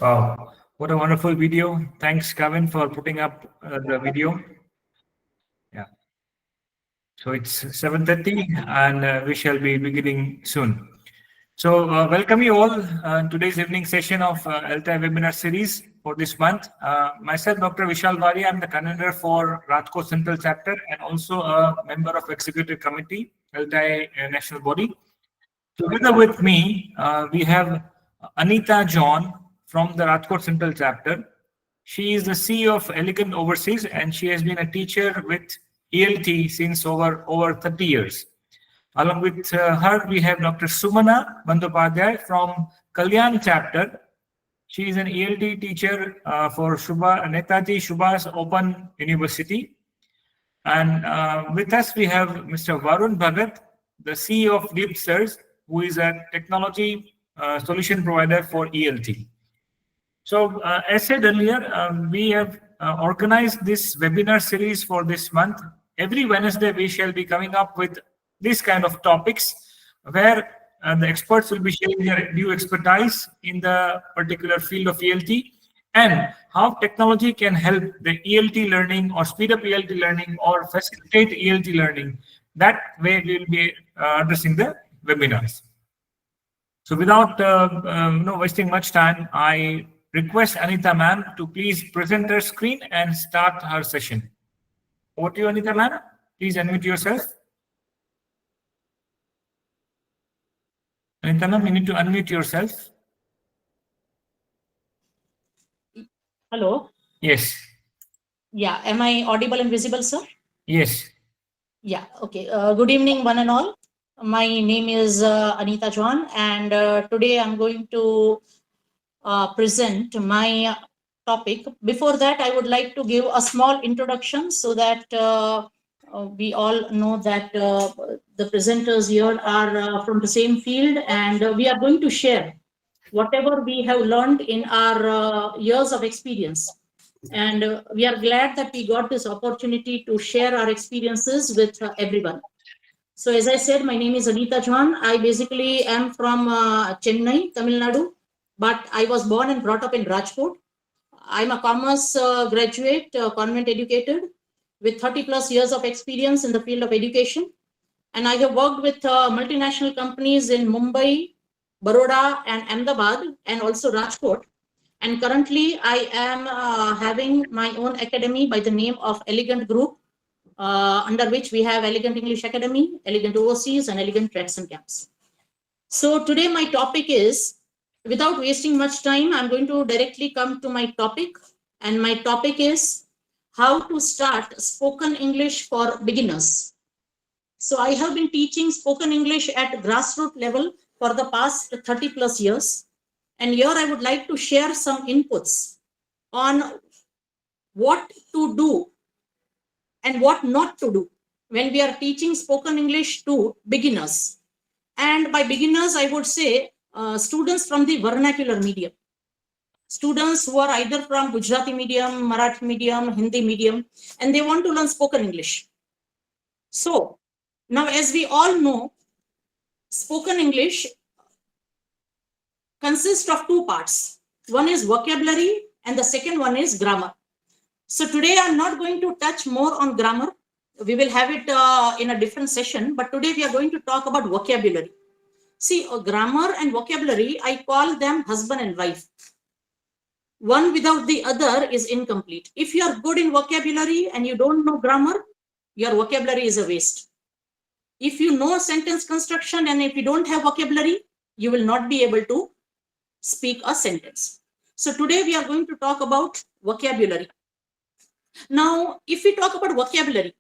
Wow, what a wonderful video. Thanks, Kevin, for putting up the video. Yeah. So it's 7:30 and we shall be beginning soon. So welcome you all today's evening session of ELTAI webinar series for this month. Myself, Dr. Vishal Vari, I'm the convener for Rajkot Central Chapter and also a member of Executive Committee, ELTAI National Body. Together with me, we have Anita John from the Rajkot Central Chapter. She is the CEO of Elegant Overseas and she has been a teacher with ELT since over 30 years. Along with her, we have Dr. Sumana Bandopadhyay from Kalyan Chapter. She is an ELT teacher for Netaji Subhas Open University. And with us, we have Mr. Varun Bhagat, the CEO of DeepSearch, who is a technology solution provider for ELT. So as said earlier, we have organized this webinar series for this month. Every Wednesday, we shall be coming up with this kind of topics where the experts will be sharing their new expertise in the particular field of ELT and how technology can help the ELT learning or speed up ELT learning or facilitate ELT learning. That way, we will be addressing the webinars. So without wasting much time, I request Anita ma'am to please present her screen and start her session. Over to you, Anita ma'am. Please unmute yourself. Anita ma'am, you need to unmute yourself. Hello. Yes. Yeah. Am I audible and visible, sir? Yes. Yeah. Okay. Good evening, one and all. My name is Anita John, and today I'm going to present my topic. Before that, I would like to give a small introduction so that we all know that the presenters here are from the same field, and we are going to share whatever we have learned in our years of experience. And we are glad that we got this opportunity to share our experiences with everyone. So, as I said, my name is Anita John. I basically am from Chennai, Tamil Nadu, but I was born and brought up in Rajkot. I'm a commerce graduate, convent educated, with 30 plus years of experience in the field of education. And I have worked with multinational companies in Mumbai, Baroda, and Ahmedabad, and also Rajkot. And currently, I am having my own academy by the name of Elegant Group, under which we have Elegant English Academy, Elegant Overseas, and Elegant Tracks and Camps. So today my topic is, without wasting much time, I'm going to directly come to my topic. And my topic is how to start spoken English for beginners. So I have been teaching spoken English at grassroots level for the past 30 plus years. And here I would like to share some inputs on what to do and what not to do when we are teaching spoken English to beginners. And by beginners, I would say students from the vernacular medium. Students who are either from Gujarati medium, Marathi medium, Hindi medium, and they want to learn spoken English. So, now as we all know, spoken English consists of two parts. One is vocabulary and the second one is grammar. So today I'm not going to touch more on grammar. We will have it in a different session, but today we are going to talk about vocabulary. See, grammar and vocabulary, I call them husband and wife. One without the other is incomplete. If you are good in vocabulary and you don't know grammar, your vocabulary is a waste. If you know sentence construction and if you don't have vocabulary, you will not be able to speak a sentence. So today we are going to talk about vocabulary. Now, if we talk about vocabulary,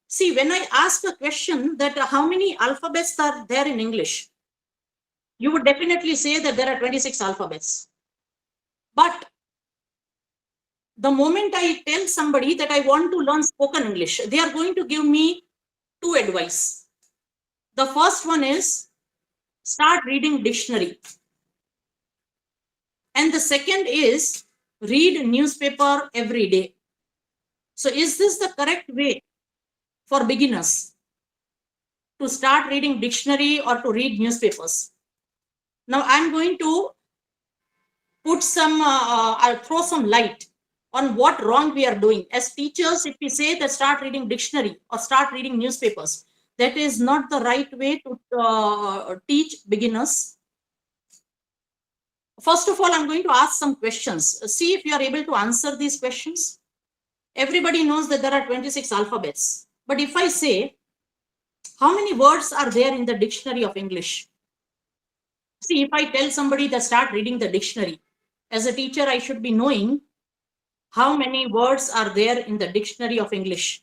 see, when I ask a question that how many alphabets are there in English, you would definitely say that there are 26 alphabets. But the moment I tell somebody that I want to learn spoken English, they are going to give me two advice. The first one is start reading dictionary. And the second is read newspaper every day. So is this the correct way for beginners to start reading dictionary or to read newspapers? Now I'm going to put some, I'll throw some light on what wrong we are doing. As teachers, if we say that start reading dictionary or start reading newspapers, that is not the right way to teach beginners. First of all, I'm going to ask some questions. See if you are able to answer these questions. Everybody knows that there are 26 alphabets. But if I say, how many words are there in the dictionary of English? See, if I tell somebody that start reading the dictionary, as a teacher, I should be knowing how many words are there in the dictionary of English.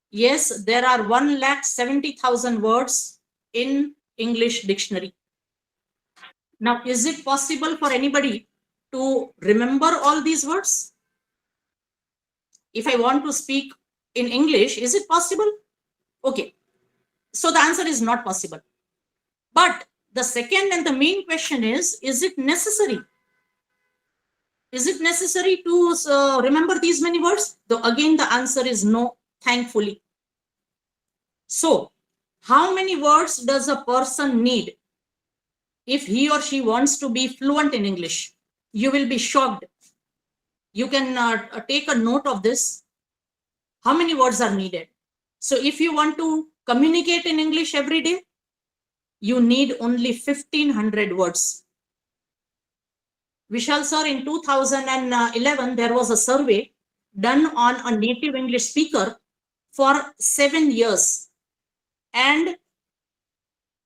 Yes, there are 1,70,000 words in English dictionary. Now, is it possible for anybody to remember all these words? If I want to speak in English, is it possible? Okay. So the answer is not possible. But the second and the main question is it necessary? Is it necessary to remember these many words? Though again, the answer is no, thankfully. So, how many words does a person need if he or she wants to be fluent in English? You will be shocked. You can take a note of this. How many words are needed? So, if you want to communicate in English every day, you need only 1,500 words. Vishal sir, in 2011, there was a survey done on a native English speaker for 7 years. And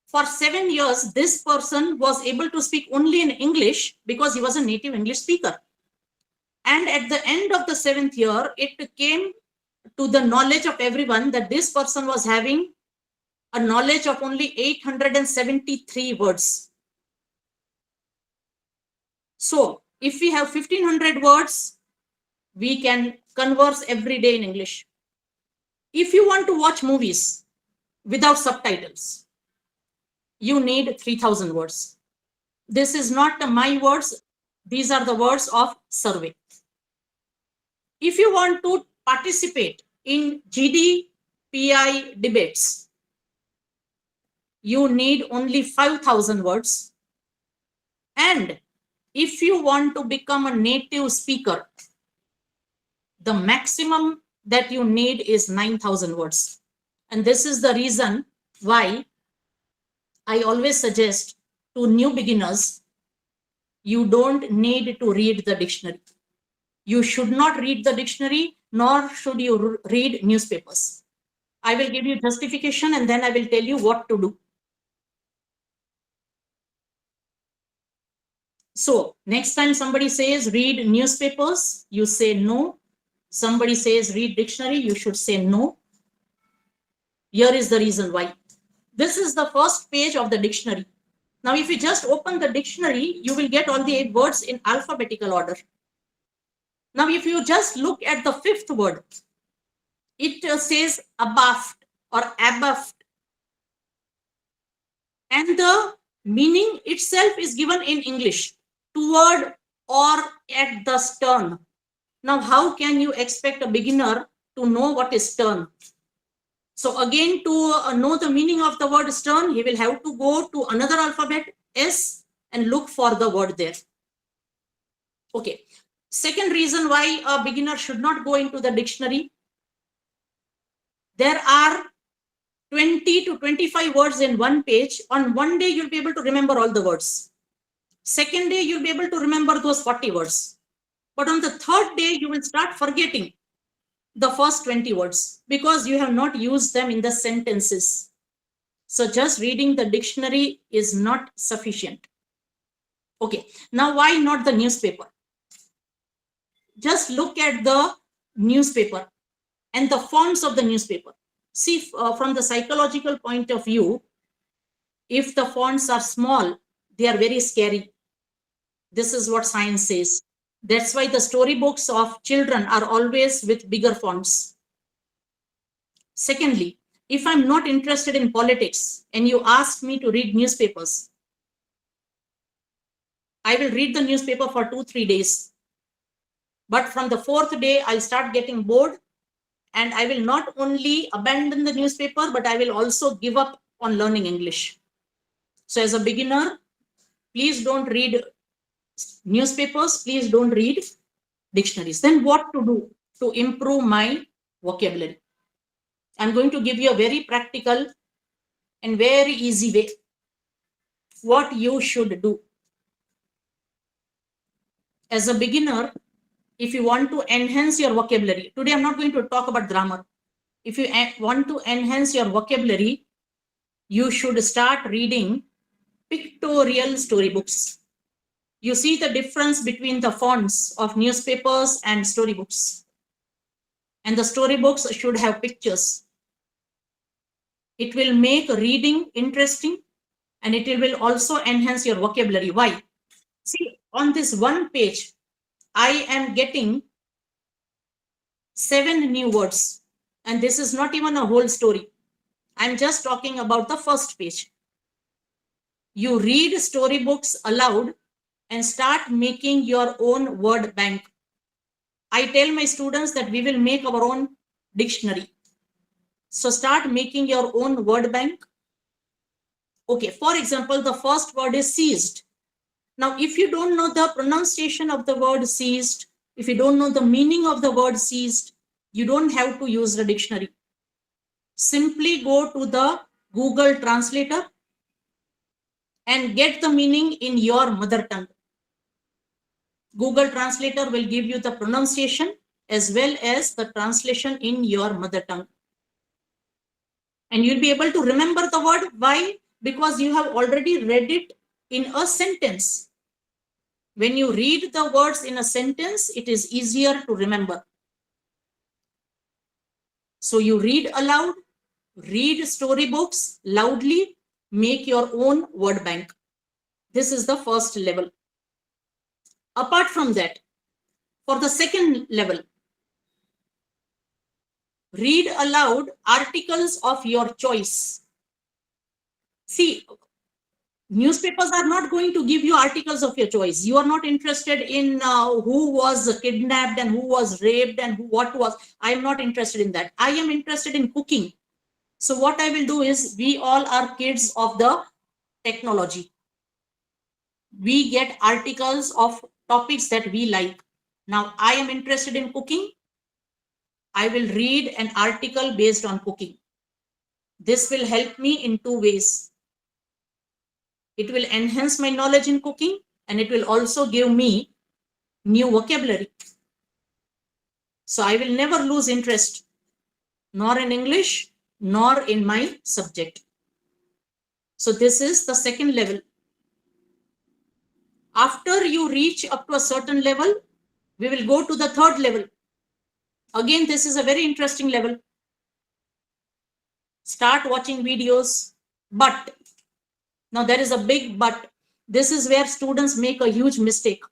for 7 years, this person was able to speak only in English because he was a native English speaker. And at the end of the 7th year, it came to the knowledge of everyone that this person was having a knowledge of only 873 words. So if we have 1500 words, we can converse every day in English. If you want to watch movies without subtitles, you need 3000 words. This is not my words. These are the words of survey. If you want to participate in GDPI debates, you need only 5000 words. And if you want to become a native speaker, the maximum that you need is 9000 words. And this is the reason why I always suggest to new beginners, you don't need to read the dictionary. You should not read the dictionary, nor should you read newspapers. I will give you justification and then I will tell you what to do. So next time somebody says read newspapers, you say no. Somebody says read dictionary, you should say no. Here is the reason why. This is the first page of the dictionary. Now, if you just open the dictionary, you will get all the words in alphabetical order. Now, if you just look at the 5th word, it says abaft or abaft. And the meaning itself is given in English, toward or at the stern. Now, how can you expect a beginner to know what is stern? So again, to know the meaning of the word stern, he will have to go to another alphabet, S, and look for the word there. Okay. Second reason why a beginner should not go into the dictionary. There are 20 to 25 words in one page. On one day, you'll be able to remember all the words. Second day, you'll be able to remember those 40 words. But on the third day, you will start forgetting the first 20 words because you have not used them in the sentences. So just reading the dictionary is not sufficient. Okay, now why not the newspaper? Just look at the newspaper and the fonts of the newspaper. See, from the psychological point of view, if the fonts are small, they are very scary. This is what science says. That's why the storybooks of children are always with bigger fonts. Secondly, if I'm not interested in politics and you ask me to read newspapers, I will read the newspaper for 2-3 days. But from the 4th day, I'll start getting bored and I will not only abandon the newspaper, but I will also give up on learning English. So as a beginner, please don't read newspapers, please don't read dictionaries. Then what to do to improve my vocabulary? I'm going to give you a very practical and very easy way what you should do. As a beginner, if you want to enhance your vocabulary, today I'm not going to talk about grammar. If you want to enhance your vocabulary, you should start reading pictorial storybooks. You see the difference between the fonts of newspapers and storybooks. And the storybooks should have pictures. It will make reading interesting and it will also enhance your vocabulary. Why? See, on this one page, I am getting 7 new words. And this is not even a whole story. I'm just talking about the first page. You read storybooks aloud and start making your own word bank. I tell my students that we will make our own dictionary. So start making your own word bank. Okay, for example, the first word is seized. Now, if you don't know the pronunciation of the word seized, if you don't know the meaning of the word seized, you don't have to use the dictionary. Simply go to the Google Translator and get the meaning in your mother tongue. Google Translator will give you the pronunciation as well as the translation in your mother tongue. And you'll be able to remember the word. Why? Because you have already read it in a sentence. When you read the words in a sentence, it is easier to remember. So you read aloud, read storybooks loudly, make your own word bank. This is the first level. Apart from that, for the second level, read aloud articles of your choice. See, newspapers are not going to give you articles of your choice. You are not interested in who was kidnapped and who was raped and what was. I am not interested in that. I am interested in cooking. So what I will do is, we all are kids of the technology. We get articles of topics that we like. Now I am interested in cooking. I will read an article based on cooking. This will help me in two ways. It will enhance my knowledge in cooking, and it will also give me new vocabulary. So I will never lose interest, nor in English, nor in my subject. So this is the second level. After you reach up to a certain level, we will go to the third level. Again, this is a very interesting level. Start watching videos, but now there is a big but. This is where students make a huge mistake.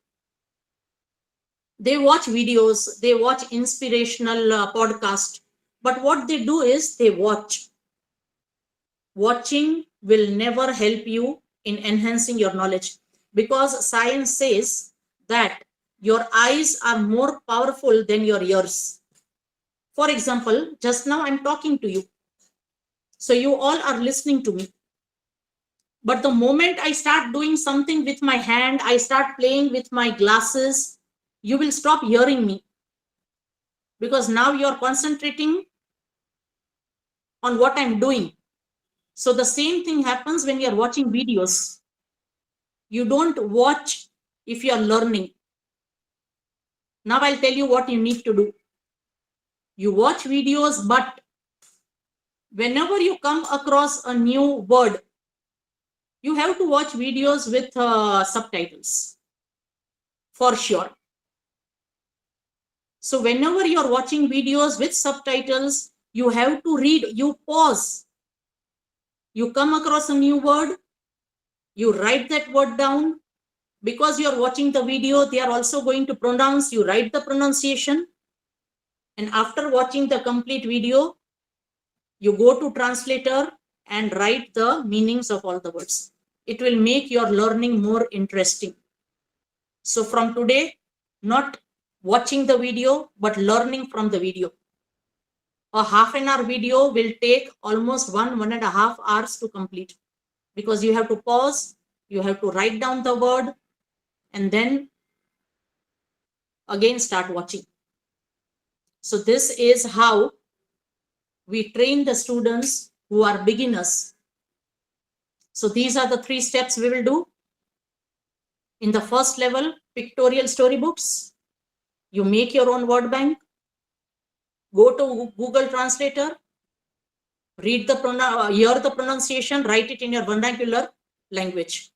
They watch videos, they watch inspirational podcasts, but what they do is they watch. Watching will never help you in enhancing your knowledge, because science says that your eyes are more powerful than your ears. For example, just now I'm talking to you, so you all are listening to me. But the moment I start doing something with my hand, I start playing with my glasses, you will stop hearing me, because now you're concentrating on what I'm doing. So the same thing happens when you're watching videos. You don't watch if you're learning. Now I'll tell you what you need to do. You watch videos, but whenever you come across a new word, you have to watch videos with subtitles, for sure. So whenever you're watching videos with subtitles, you have to read, you pause. You come across a new word, you write that word down. Because you're watching the video, they are also going to pronounce, you write the pronunciation. And after watching the complete video, you go to translator and write the meanings of all the words. It will make your learning more interesting. So from today, not watching the video, but learning from the video. A half-an-hour video will take almost 1.5 hours to complete, because you have to pause, you have to write down the word, and then again start watching. So this is how we train the students who are beginners. So these are the 3 steps we will do. In the first level, pictorial storybooks. You make your own word bank. Go to Google Translator. Hear the pronunciation, write it in your vernacular language.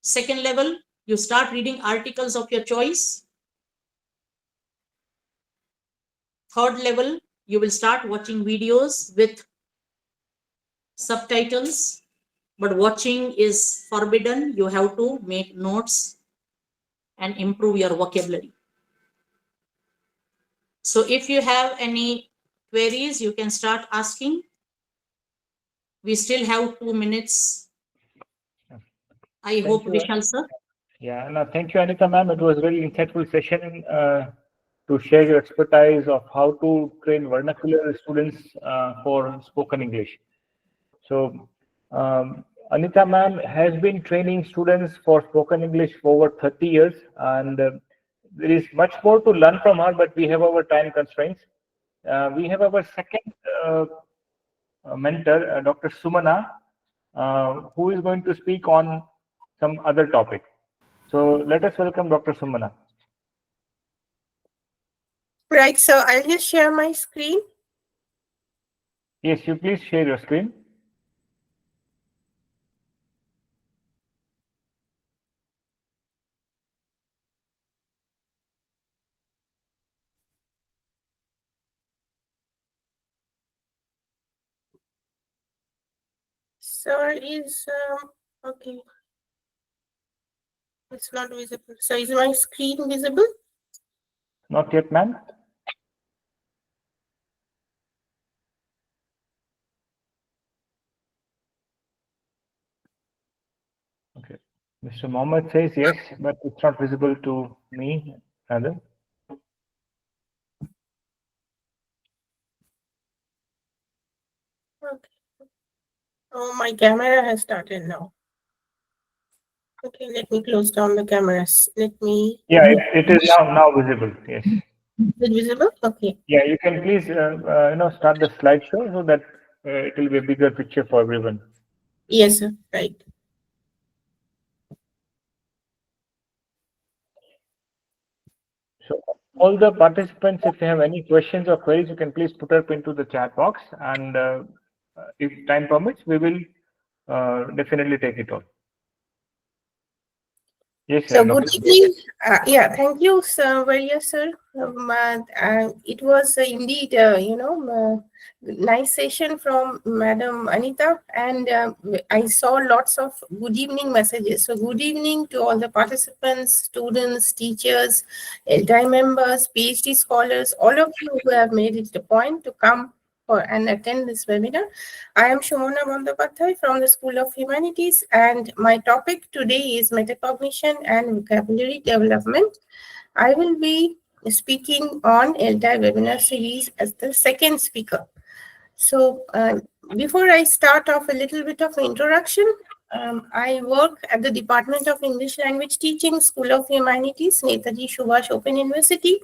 Second level, you start reading articles of your choice. Third level, you will start watching videos with subtitles, but watching is forbidden. You have to make notes and improve your vocabulary. So if you have any queries, you can start asking. We still have 2 minutes. I hope Vishal sir. Yeah, no, thank you, Anita ma'am. It was a very insightful session to share your expertise of how to train vernacular students for spoken English. So, Anita ma'am has been training students for spoken English for over 30 years, and there is much more to learn from her, but we have our time constraints. We have our second mentor, Dr. Sumana, who is going to speak on some other topic. So let us welcome Dr. Sumana. Right, so I'll just share my screen. Yes, you please share your screen. So is okay. It's not visible. So is my screen visible? Not yet, ma'am. Okay. Mr. Mohammed says yes, but it's not visible to me, rather. Okay. Oh, my camera has started now. Okay, let me close down the cameras. Let me. Yeah, it is now visible. Yes. Is it visible? Okay. Yeah, you can please start the slideshow so that it will be a bigger picture for everyone. Yes, sir. Right. So all the participants, if you have any questions or queries, you can please put up into the chat box, and if time permits, we will definitely take it on. Yes, So Dr. good evening. Yeah, thank you, sir. Very yes, sir. It was indeed, nice session from Madam Anita, and I saw lots of good evening messages. So good evening to all the participants, students, teachers, ELTAI members, PhD scholars, all of you who have made it a point to come and attend this webinar. I am Shomona Bandyopadhyay from the School of Humanities, and my topic today is metacognition and vocabulary development. I will be speaking on ELTAI webinar series as the second speaker. So before I start off a little bit of introduction, I work at the Department of English Language Teaching, School of Humanities, Netaji Subhash Open University.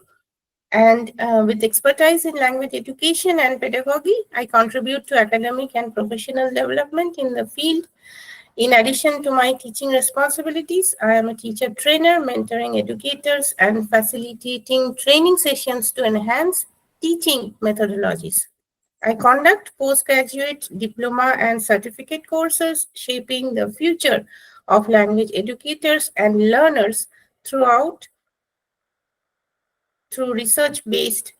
And with expertise in language education and pedagogy, I contribute to academic and professional development in the field. In addition to my teaching responsibilities, I am a teacher trainer, mentoring educators, and facilitating training sessions to enhance teaching methodologies. I conduct postgraduate diploma and certificate courses shaping the future of language educators and learners through research-based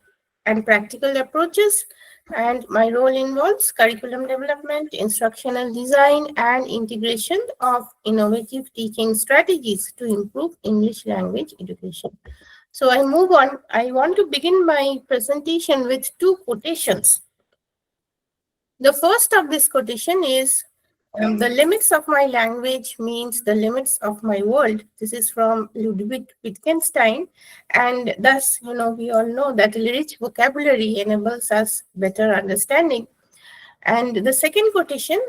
and practical approaches, and my role involves curriculum development, instructional design, and integration of innovative teaching strategies to improve English language education. So I move on. I want to begin my presentation with two quotations. The first of this quotation is, the limits of my language means the limits of my world. This is from Ludwig Wittgenstein. And thus, we all know that rich vocabulary enables us better understanding. And the second quotation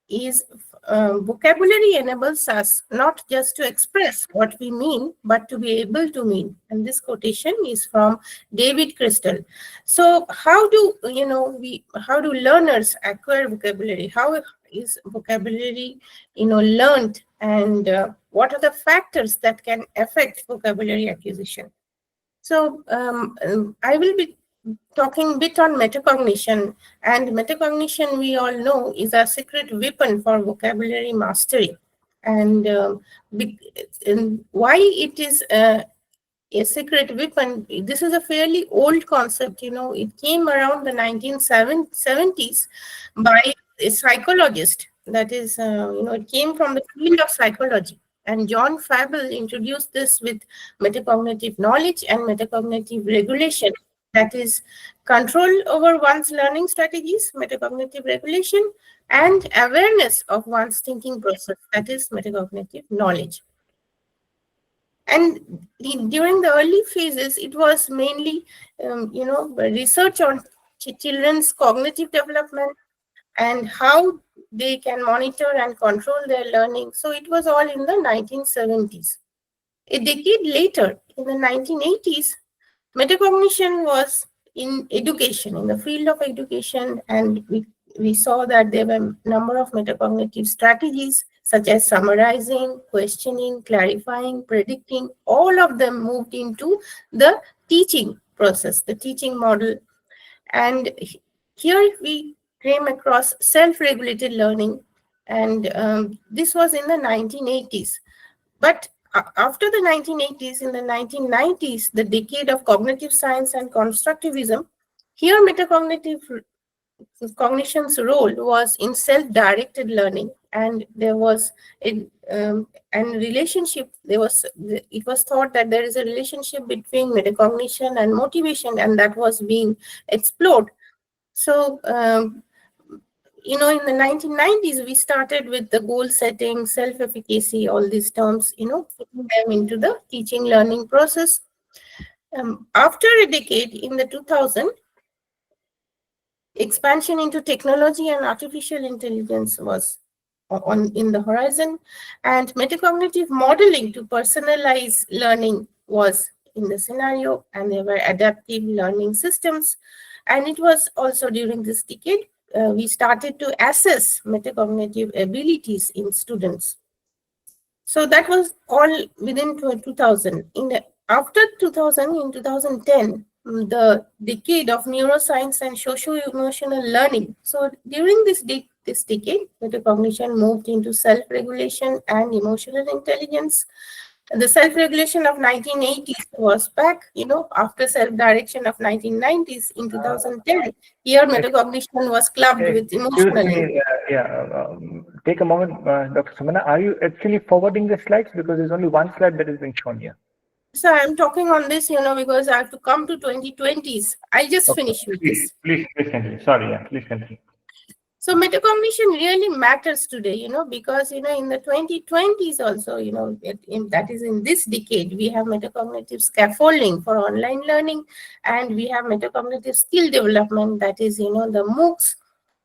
is, vocabulary enables us not just to express what we mean, but to be able to mean. And this quotation is from David Crystal. So how do learners acquire vocabulary? How is vocabulary learned, and what are the factors that can affect vocabulary acquisition? So I will be talking a bit on metacognition. And metacognition, we all know, is a secret weapon for vocabulary mastery. And why it is a secret weapon? This is a fairly old concept. It came around the 1970s by a psychologist. That is, it came from the field of psychology. And John Fabel introduced this with metacognitive knowledge and metacognitive regulation. That is, control over one's learning strategies, metacognitive regulation, and awareness of one's thinking process. That is metacognitive knowledge. And during the early phases, it was mainly, research on children's cognitive development and how they can monitor and control their learning. So it was all in the 1970s. A decade later, in the 1980s, metacognition was in education, in the field of education, and we saw that there were a number of metacognitive strategies such as summarizing, questioning, clarifying, predicting, all of them moved into the teaching process, the teaching model. And here we came across self-regulated learning, and this was in the 1980s. But after the 1980s, in the 1990s, the decade of cognitive science and constructivism, here metacognitive cognition's role was in self-directed learning, and there was and relationship. It was thought that there is a relationship between metacognition and motivation, and that was being explored. So in the 1990s, we started with the goal setting, self-efficacy, all these terms, putting them into the teaching learning process. After a decade, in the 2000, expansion into technology and artificial intelligence was in the horizon, and metacognitive modeling to personalize learning was in the scenario, and there were adaptive learning systems. And it was also during this decade we started to assess metacognitive abilities in students. So that was all within 2000. After 2000, in 2010, the decade of neuroscience and socio-emotional learning. So during this decade, metacognition moved into self-regulation and emotional intelligence. The self-regulation of 1980s was back, after self-direction of 1990s. In 2010, here metacognition was clubbed with emotional intelligence. Take a moment, Dr. Samana. Are you actually forwarding the slides? Because there's only one slide that is being shown here. So I'm talking on this, because I have to come to 2020s. I just finished with this. Please continue. Sorry, please continue. So metacognition really matters today, because, in the 2020s also, that is in this decade, we have metacognitive scaffolding for online learning, and we have metacognitive skill development, that is, the MOOCs,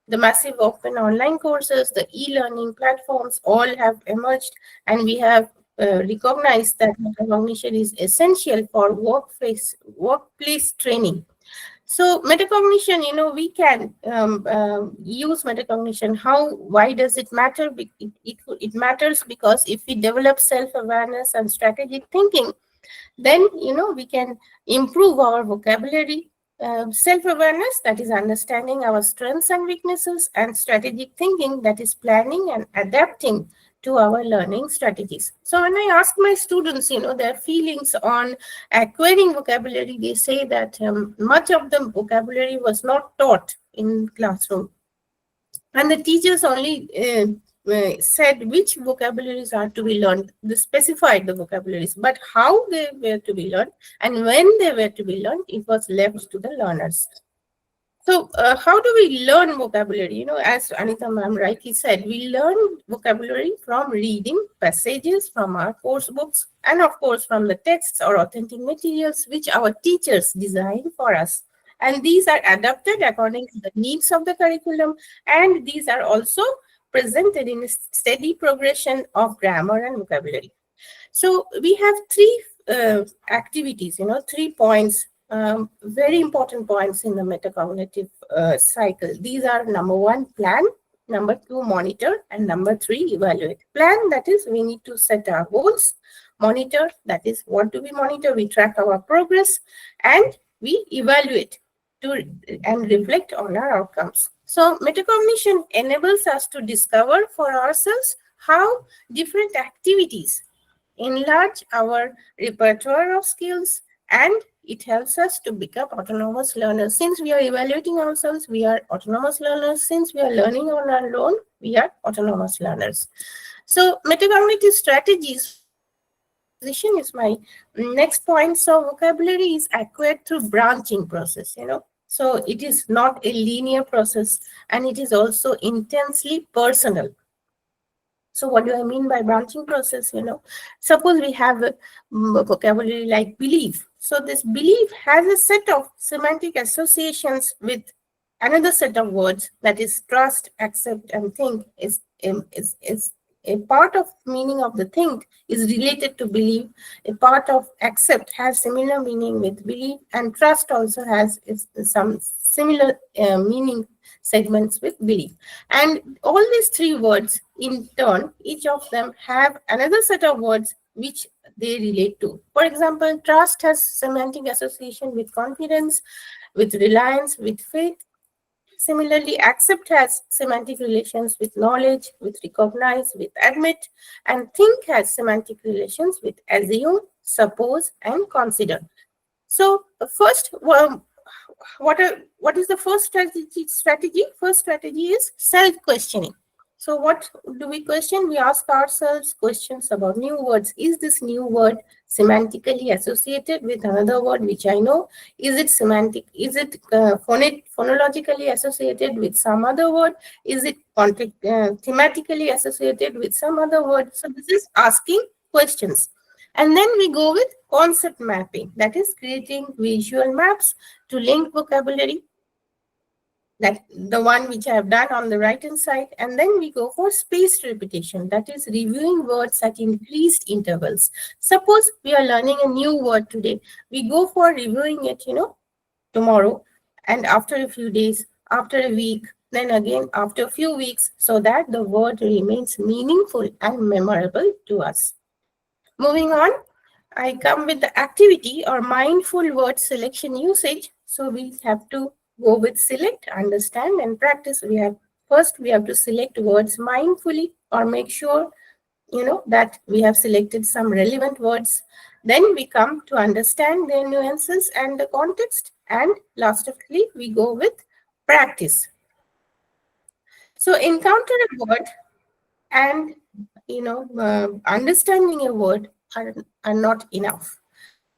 the massive open online courses, the e-learning platforms all have emerged, and we have recognized that metacognition is essential for workplace training. So metacognition, we can use metacognition. Why does it matter? It matters because if we develop self-awareness and strategic thinking, then, we can improve our vocabulary. Self-awareness, that is understanding our strengths and weaknesses, and strategic thinking, that is planning and adapting to our learning strategies. So when I ask my students, their feelings on acquiring vocabulary, they say that much of the vocabulary was not taught in classroom. And the teachers only said which vocabularies are to be learned. They specified the vocabularies, but how they were to be learned and when they were to be learned, it was left to the learners. So how do we learn vocabulary? As Anita ma'am rightly said, we learn vocabulary from reading passages from our course books, and of course from the texts or authentic materials which our teachers design for us. And these are adapted according to the needs of the curriculum, and these are also presented in a steady progression of grammar and vocabulary. So we have three activities, 3 points, very important points in the metacognitive cycle. These are: number 1, plan; number 2, monitor; and number 3, evaluate. Plan, that is, we need to set our goals. Monitor, that is, what do we monitor? We track our progress, and we evaluate and reflect on our outcomes. So metacognition enables us to discover for ourselves how different activities enlarge our repertoire of skills, and it helps us to become autonomous learners. Since we are evaluating ourselves, we are autonomous learners. Since we are learning on our own, we are autonomous learners. So metacognitive strategies for acquisition is my next point. So vocabulary is acquired through branching process, So it is not a linear process, and it is also intensely personal. So what do I mean by branching process? Suppose we have a vocabulary like belief. So this belief has a set of semantic associations with another set of words, that is trust, accept, and think is a part of meaning of the think is related to belief. A part of accept has similar meaning with belief, and trust also has some similar meaning segments with belief. And all these three words in turn, each of them have another set of words which they relate to. For example, trust has semantic association with confidence, with reliance, with faith. Similarly, accept has semantic relations with knowledge, with recognize, with admit, and think has semantic relations with assume, suppose, and consider. So first, what is the first strategy? First strategy is self-questioning. So what do we question? We ask ourselves questions about new words. Is this new word semantically associated with another word which I know? Is it semantic? Is it phonologically associated with some other word? Is it thematically associated with some other word? So this is asking questions. And then we go with concept mapping, that is creating visual maps to link vocabulary, that the one which I have done on the right hand side. And then we go for spaced repetition, that is reviewing words at increased intervals. Suppose we are learning a new word today. We go for reviewing it, tomorrow, and after a few days, after a week, then again after a few weeks, so that the word remains meaningful and memorable to us. Moving on, I come with the activity or mindful word selection usage. So we have to go with select, understand, and practice. We have to select words mindfully, or make sure that we have selected some relevant words. Then we come to understand their nuances and the context, and lastly we go with practice. So encounter a word and understanding a word are not enough.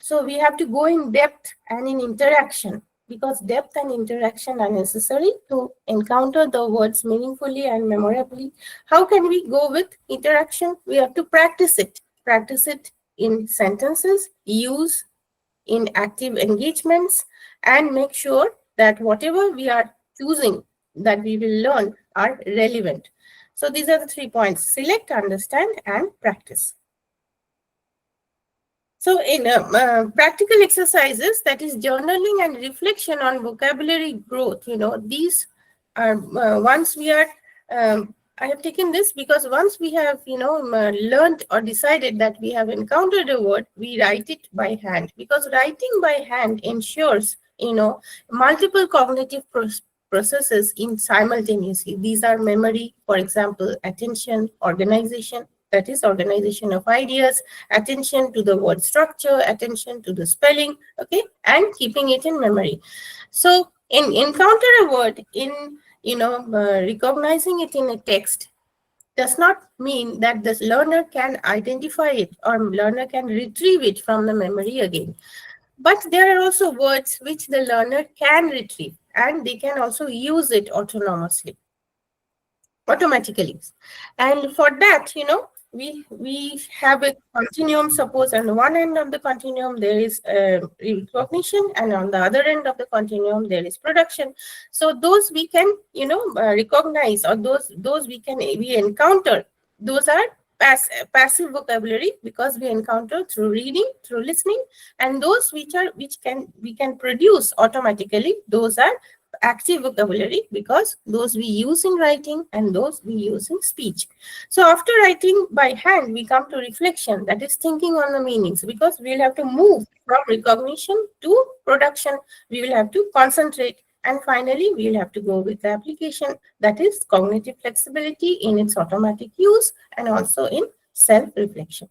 So we have to go in depth and in interaction, because depth and interaction are necessary to encounter the words meaningfully and memorably. How can we go with interaction? We have to practice it. Practice it in sentences, use in active engagements, and make sure that whatever we are choosing that we will learn are relevant. So these are the 3 points: select, understand, and practice. So in practical exercises, that is journaling and reflection on vocabulary growth, these are once we are, I have taken this because once we have, learned or decided that we have encountered a word, we write it by hand, because writing by hand ensures, multiple cognitive processes in simultaneously. These are memory, for example, attention, organization, that is organization of ideas, attention to the word structure, attention to the spelling, okay, and keeping it in memory. So in encounter a word, in recognizing it in a text does not mean that the learner can identify it or learner can retrieve it from the memory again. But there are also words which the learner can retrieve, and they can also use it automatically. And for that, we have a continuum. Suppose on one end of the continuum there is recognition, and on the other end of the continuum there is production. So those we can recognize, or those we encounter, those are passive vocabulary, because we encounter through reading, through listening. And those we can produce automatically, those are active vocabulary, because those we use in writing and those we use in speech. So after writing by hand, we come to reflection, that is thinking on the meanings, because we'll have to move from recognition to production. We will have to concentrate, and finally we'll have to go with the application, that is cognitive flexibility in its automatic use and also in self-reflection.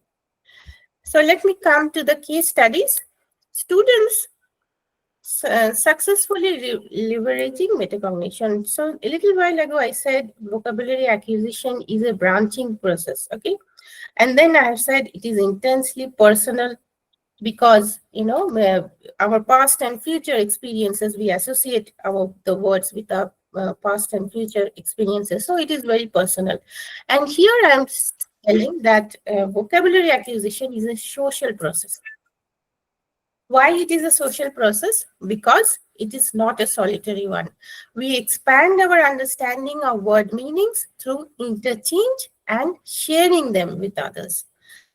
So let me come to the case studies. Students successfully leveraging metacognition. So a little while ago, I said vocabulary acquisition is a branching process, okay? And then I have said it is intensely personal, because, our past and future experiences, we associate the words with our past and future experiences. So it is very personal. And here I am telling that vocabulary acquisition is a social process. Why it is a social process? Because it is not a solitary one. We expand our understanding of word meanings through interchange and sharing them with others.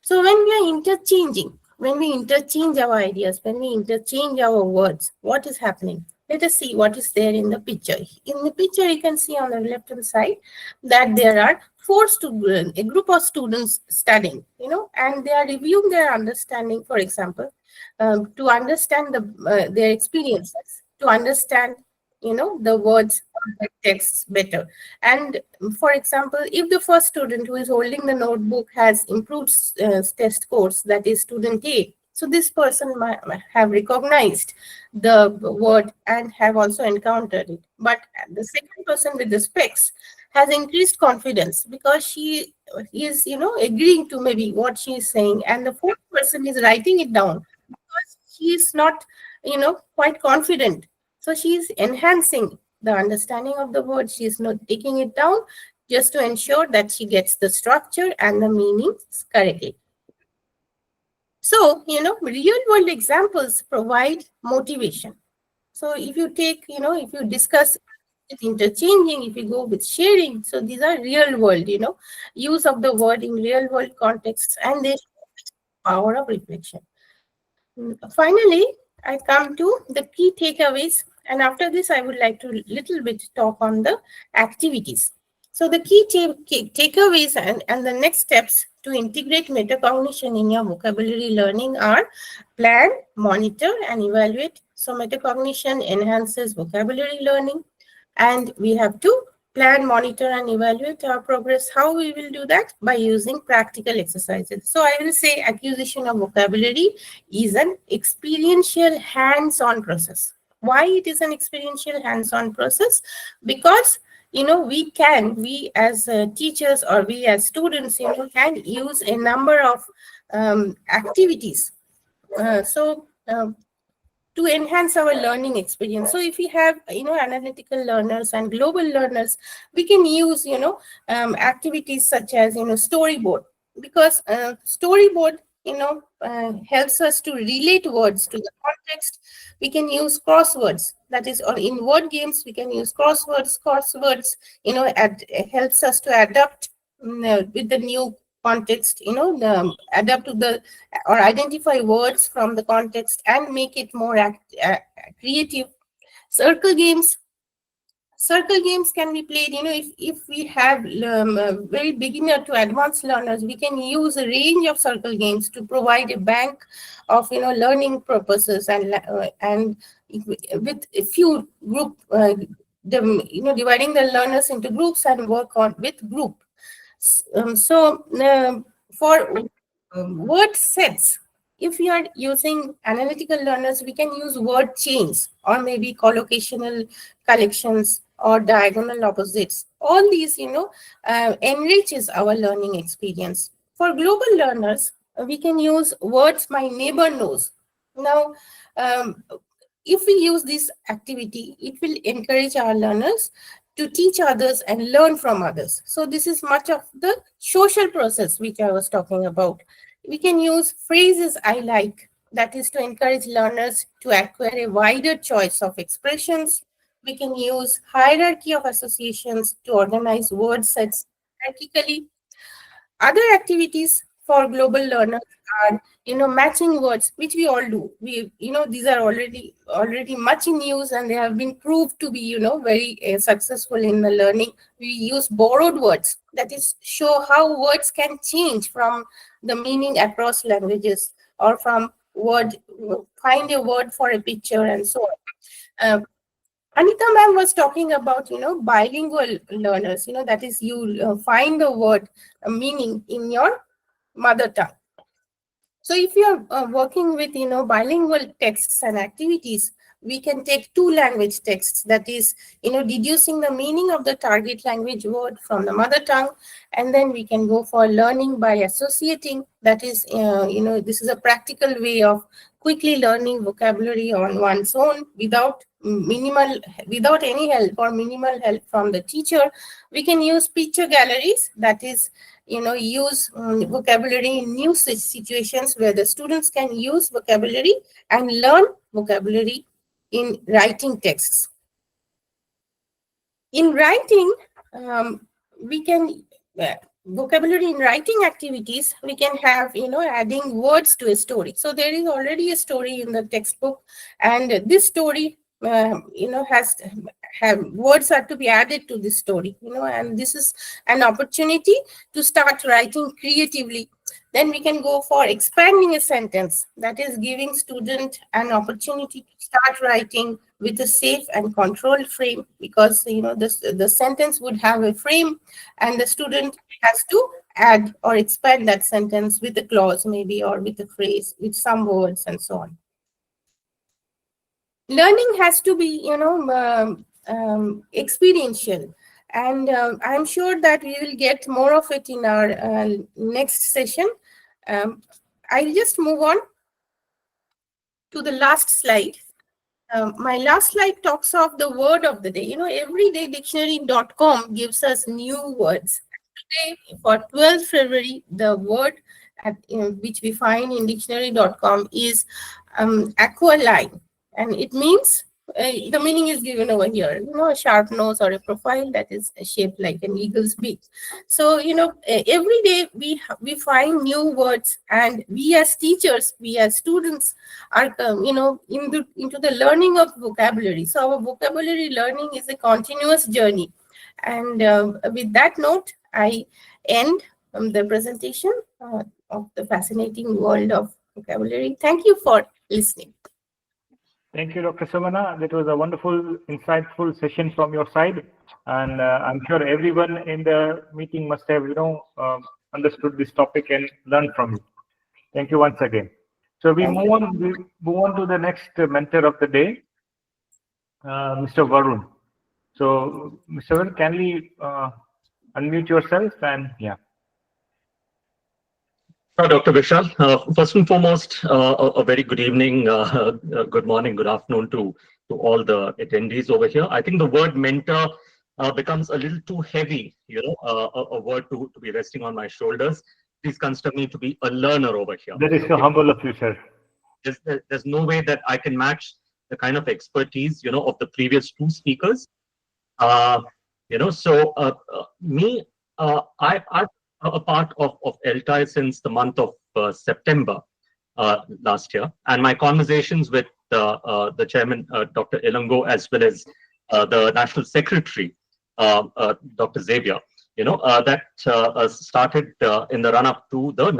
So when we are interchanging, when we interchange our ideas, when we interchange our words, what is happening? Let us see what is there in the picture. In the picture, you can see on the left-hand side that there are four students, a group of students studying, and they are reviewing their understanding, for example, to understand their experiences, to understand, the words or the texts better. And for example, if the first student who is holding the notebook has improved test scores, that is student A, so this person might have recognized the word and have also encountered it. But the second person with the specs has increased confidence because she is, agreeing to maybe what she is saying, and the fourth person is writing it down because she is not, quite confident. So she is enhancing the understanding of the word. She is not taking it down just to ensure that she gets the structure and the meanings correctly. So, real world examples provide motivation. So if you take, if you discuss with interchanging, if you go with sharing, so these are real world, use of the word in real world contexts, and they show the power of reflection. Finally, I come to the key takeaways, and after this, I would like to little bit talk on the activities. So the key takeaways and the next steps to integrate metacognition in your vocabulary learning are plan, monitor, and evaluate. So metacognition enhances vocabulary learning, and we have to plan, monitor, and evaluate our progress. How we will do that? By using practical exercises. So I will say acquisition of vocabulary is an experiential hands-on process. Why it is an experiential hands-on process? Because we as teachers, or we as students, can use a number of activities. To enhance our learning experience. So if we have, analytical learners and global learners, we can use, activities such as, storyboard, because storyboard, helps us to relate words to the context. We can use crosswords, that is, or in word games, we can use crosswords, helps us to adapt with the new context, adapt to the or identify words from the context and make it more creative. Circle games can be played, if we have very beginner to advanced learners, we can use a range of circle games to provide a bank of, learning purposes, and with a few group, dividing the learners into groups and work on with group. For word sets, if we are using analytical learners, we can use word chains, or maybe collocational collections, or diagonal opposites. All these, enriches our learning experience. For global learners, we can use words my neighbor knows. Now, if we use this activity, it will encourage our learners to teach others and learn from others. So this is much of the social process which I was talking about. We can use phrases I like, that is to encourage learners to acquire a wider choice of expressions. We can use hierarchy of associations to organize word sets hierarchically. Other activities for global learners are, matching words, which we all do. These are already much in use, and they have been proved to be, very successful in the learning. We use borrowed words, that is, show how words can change from the meaning across languages, or from find a word for a picture, and so on. Anita ma'am was talking about, bilingual learners, that is, you find the word meaning in your mother tongue. So if you're working with, bilingual texts and activities, we can take two language texts, that is, deducing the meaning of the target language word from the mother tongue, and then we can go for learning by associating. That is, this is a practical way of quickly learning vocabulary on one's own without any help or minimal help from the teacher. We can use picture galleries, that is, use vocabulary in new situations where the students can use vocabulary and learn vocabulary in writing texts. In writing, we can vocabulary in writing activities, we can have, adding words to a story. So there is already a story in the textbook, and this story, has have words are to be added to this story, and this is an opportunity to start writing creatively. Then we can go for expanding a sentence, that is giving student an opportunity to start writing with a safe and controlled frame, because the sentence would have a frame, and the student has to add or expand that sentence with a clause maybe, or with a phrase, with some words and so on. Learning has to be, experiential, and I'm sure that we will get more of it in our next session. I'll just move on to the last slide. My last slide talks of the word of the day. Everydaydictionary.com gives us new words. Today, for 12th February, the word which we find in dictionary.com is aqualine, and it means, the meaning is given over here, a sharp nose or a profile that is shaped like an eagle's beak. So, every day we find new words, and we as teachers, we as students are, into the learning of vocabulary. So our vocabulary learning is a continuous journey. And with that note, I end the presentation of the fascinating world of vocabulary. Thank you for listening. Thank you, Dr. Samana. That was a wonderful, insightful session from your side, and I'm sure everyone in the meeting must have, understood this topic and learned from you. Thank you once again. So we move on to the next mentor of the day, Mr. Varun. So, Mr. Varun, kindly unmute yourself, and yeah. Dr. Vishal, first and foremost, a very good evening, good morning, good afternoon to all the attendees over here. I think the word mentor becomes a little too heavy, a word to be resting on my shoulders. Please consider me to be a learner over here. That is so humble of you, sir. There's no way that I can match the kind of expertise, of the previous two speakers. Me, I'm a part of ELTAI since the month of September last year, and my conversations with the chairman, Dr. Ilango, as well as the national secretary, Dr. Xavier, that started in the run-up to the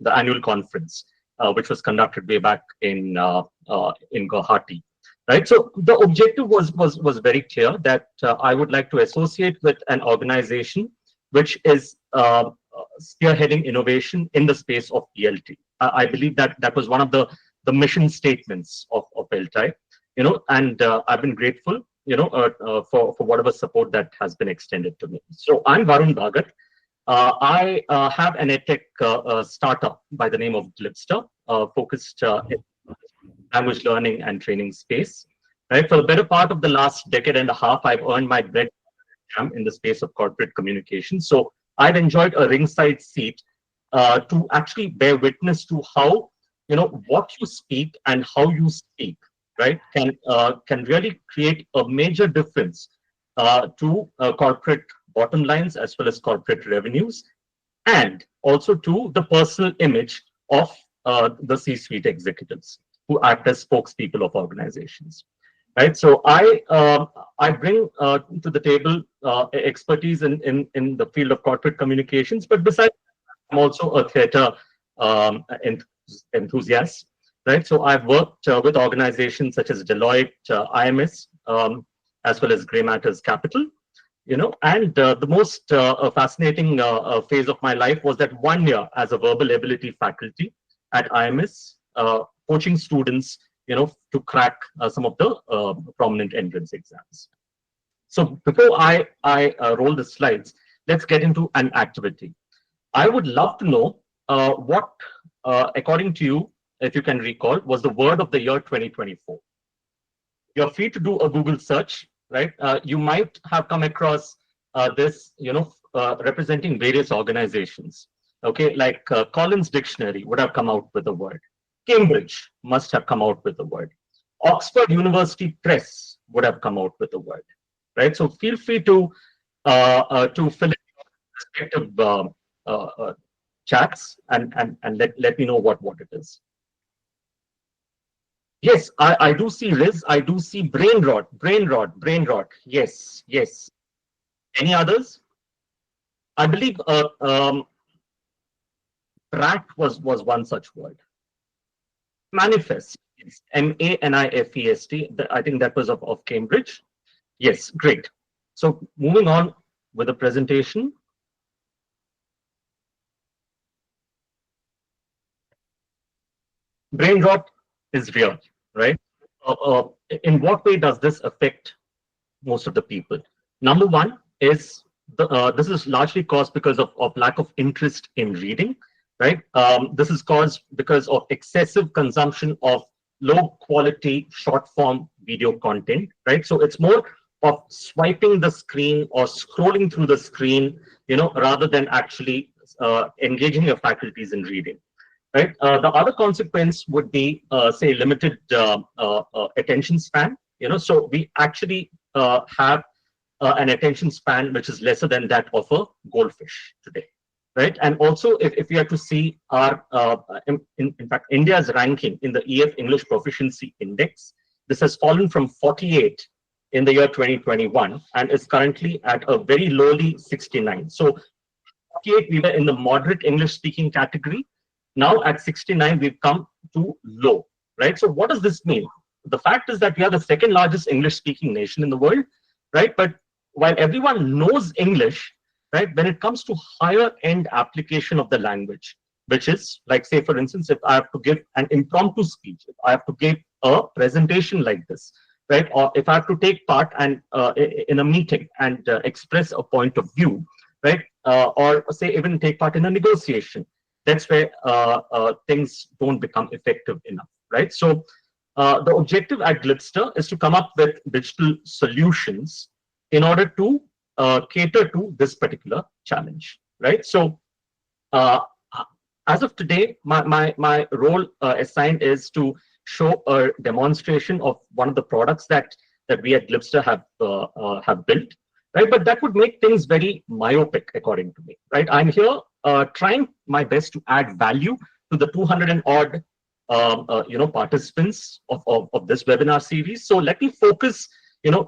the annual conference, which was conducted way back in Guwahati. Right. So the objective was very clear, that I would like to associate with an organization which is spearheading innovation in the space of ELT. I believe that was one of the mission statements of ELTAI, and I've been grateful, for whatever support that has been extended to me. So I'm Varun Bhagat. I have an edtech startup by the name of Glipster, focused in language learning and training space. Right. For the better part of the last decade and a half, I've earned my bread in the space of corporate communication. So I've enjoyed a ringside seat to actually bear witness to how, what you speak and how you speak, right, can really create a major difference to corporate bottom lines as well as corporate revenues, and also to the personal image of the C-suite executives who act as spokespeople of organizations. Right, so I bring to the table expertise in the field of corporate communications, but besides, I'm also a theater enthusiast. Right, so I've worked with organizations such as Deloitte, IMS, as well as Grey Matters Capital. And the most fascinating phase of my life was that 1 year as a verbal ability faculty at IMS, coaching students, to crack some of the prominent entrance exams. So before I roll the slides, let's get into an activity. I would love to know what, according to you, if you can recall, was the word of the year 2024. You're free to do a Google search, right? You might have come across this, representing various organizations. Okay, like Collins Dictionary would have come out with the word. Cambridge must have come out with the word. Oxford University Press would have come out with the word, right? So feel free to fill in respective chats and let me know what it is. Yes, I do see Riz. I do see brain rot. Yes, yes. Any others? I believe brat was one such word. Manifest. Yes. MANIFEST. I think that was of Cambridge. Yes, great. So moving on with the presentation. Brain rot is real, right? In what way does this affect most of the people? Number one is this is largely caused because of lack of interest in reading, right? This is caused because of excessive consumption of low quality short form video content, right? So it's more of swiping the screen or scrolling through the screen, rather than actually engaging your faculties in reading. Right. The other consequence would be, say, limited attention span. So we actually have an attention span which is lesser than that of a goldfish today. Right. And also, if we are to see our, in fact, India's ranking in the EF English Proficiency Index, this has fallen from 48 in the year 2021 and is currently at a very lowly 69. So 48, we were in the moderate English speaking category. Now at 69, we've come to low, right? So what does this mean? The fact is that we are the second largest English speaking nation in the world, right? But while everyone knows English, right, when it comes to higher end application of the language, which is like, say, for instance, if I have to give an impromptu speech, if I have to give a presentation like this, right? Or if I have to take part and in a meeting and express a point of view, right? Or say even take part in a negotiation. That's where things don't become effective enough, right? So the objective at Glibster is to come up with digital solutions in order to cater to this particular challenge, right? So as of today, my role assigned is to show a demonstration of one of the products that we at Glibster have built, right? But that would make things very myopic, according to me, right? I'm here trying my best to add value to the 200 and odd participants of this webinar series. So let me focus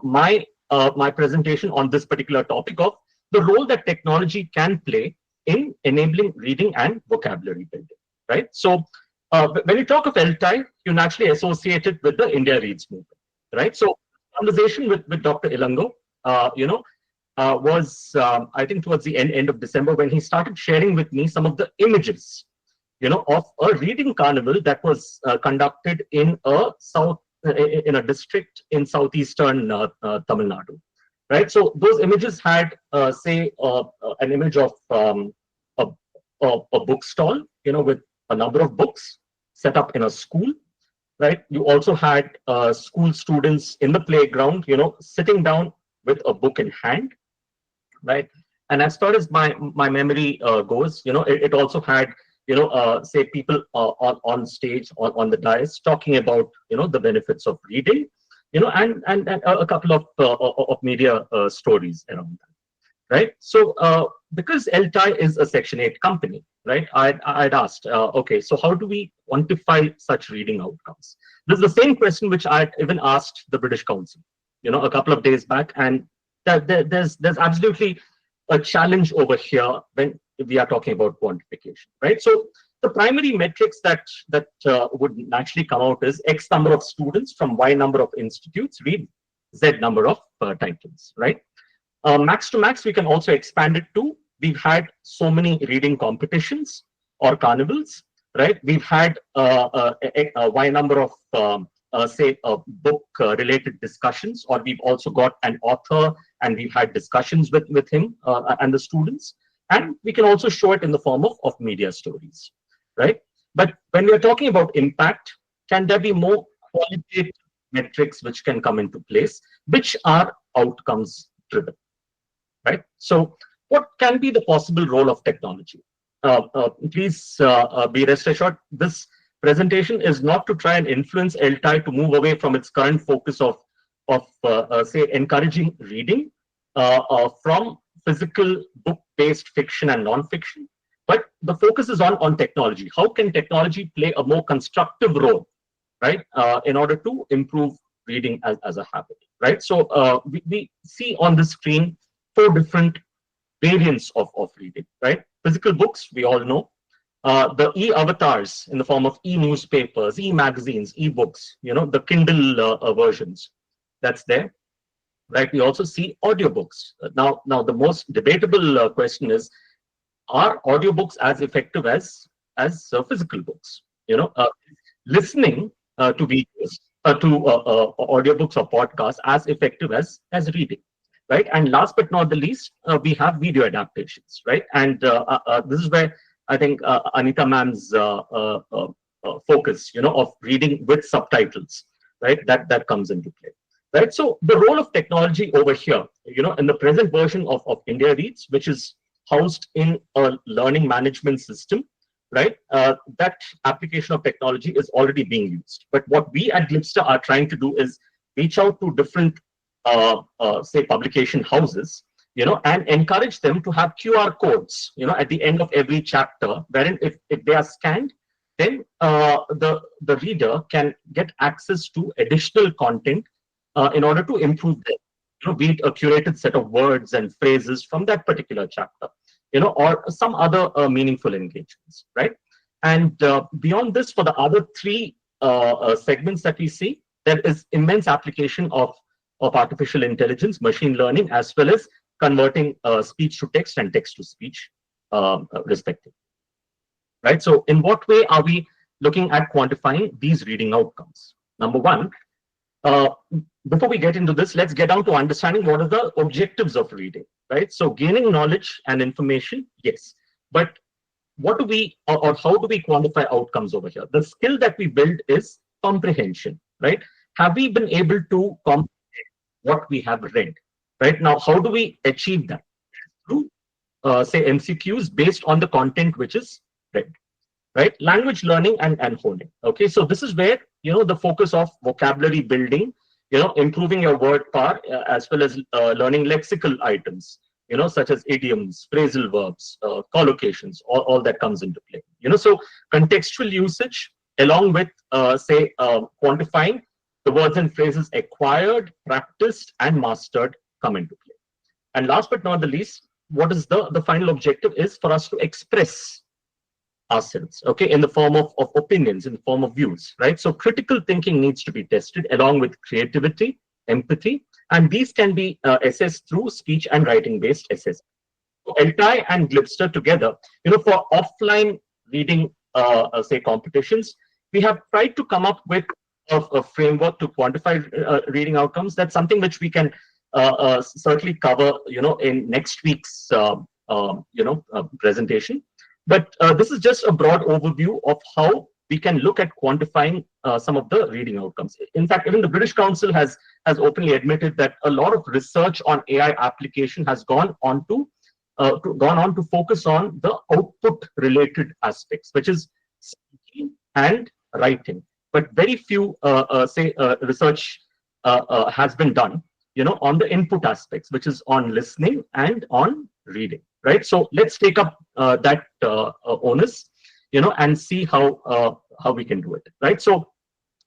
my presentation on this particular topic of the role that technology can play in enabling reading and vocabulary building, right? So when you talk of ELTAI, you naturally associate it with the India Reads movement, right? So conversation with Dr. Ilango, was I think towards the end of December, when he started sharing with me some of the images, of a reading carnival that was conducted in a district in southeastern Tamil Nadu, right? So those images had, say, an image of a book stall, with a number of books set up in a school, right? You also had school students in the playground, sitting down with a book in hand, right? And as far as my memory goes, it also had, say, people on stage, on the dais, talking about, the benefits of reading, and a couple of media stories around that, right? So because ELTAI is a Section 8 company, right, I'd asked, okay, so how do we quantify such reading outcomes? This is the same question which I'd even asked the British Council, a couple of days back, and there's absolutely a challenge over here when we are talking about quantification, right? So the primary metrics that would naturally come out is X number of students from Y number of institutes read Z number of titles, right? Max to max, we can also expand it to, we've had so many reading competitions or carnivals, right? We've had a Y number of say, book related discussions, or we've also got an author and we've had discussions with him and the students. And we can also show it in the form of media stories, right? But when we're talking about impact, can there be more qualitative metrics which can come into place, which are outcomes driven, right? So what can be the possible role of technology? Please be rest assured, this presentation is not to try and influence ELTAI to move away from its current focus of say, encouraging reading from physical book based fiction and non-fiction, but the focus is on technology. How can technology play a more constructive role, right, in order to improve reading as a habit, right? So we see on the screen 4 different variants of reading, right? Physical books, we all know. The e-avatars in the form of e-newspapers, e-magazines, e-books, the Kindle versions, that's there, right? We also see audiobooks. Now the most debatable question is, are audiobooks as effective as physical books? Listening to videos, to audiobooks or podcasts as effective as reading, right? And last but not the least, we have video adaptations, right? And this is where I think Anita ma'am's focus, of reading with subtitles, right? That comes into play, right? So the role of technology over here, in the present version of India Reads, which is housed in a learning management system, right? That application of technology is already being used. But what we at Glipster are trying to do is reach out to different, say, publication houses, and encourage them to have QR codes, at the end of every chapter, wherein if they are scanned, then the reader can get access to additional content in order to improve their, be it a curated set of words and phrases from that particular chapter, or some other meaningful engagements, right? And beyond this, for the other 3 segments that we see, there is immense application of artificial intelligence, machine learning, as well as converting speech to text and text to speech, respectively, right? So in what way are we looking at quantifying these reading outcomes? Number one, before we get into this, let's get down to understanding what are the objectives of reading, right? So gaining knowledge and information, yes, but what do we, or how do we quantify outcomes over here? The skill that we build is comprehension, right? Have we been able to comprehend what we have read, right? Now, how do we achieve that? Through, say, MCQs based on the content which is read, right? Language learning and honing. Okay, so this is where, the focus of vocabulary building, improving your word power, as well as learning lexical items, such as idioms, phrasal verbs, collocations, all that comes into play. So contextual usage, along with, say, quantifying the words and phrases acquired, practiced, and mastered come into play. And last but not the least, what is the final objective is for us to express ourselves, okay, in the form of opinions, in the form of views, right? So critical thinking needs to be tested along with creativity, empathy, and these can be assessed through speech and writing based assessment. So ELTAI and Glipster together, for offline reading, say, competitions, we have tried to come up with a framework to quantify reading outcomes. That's something which we can certainly cover, in next week's, presentation. But this is just a broad overview of how we can look at quantifying some of the reading outcomes. In fact, even the British Council has openly admitted that a lot of research on AI application has gone on to focus on the output-related aspects, which is speaking and writing. But very few, research has been done, on the input aspects, which is on listening and on reading, right? So let's take up that onus, and see how we can do it, right? So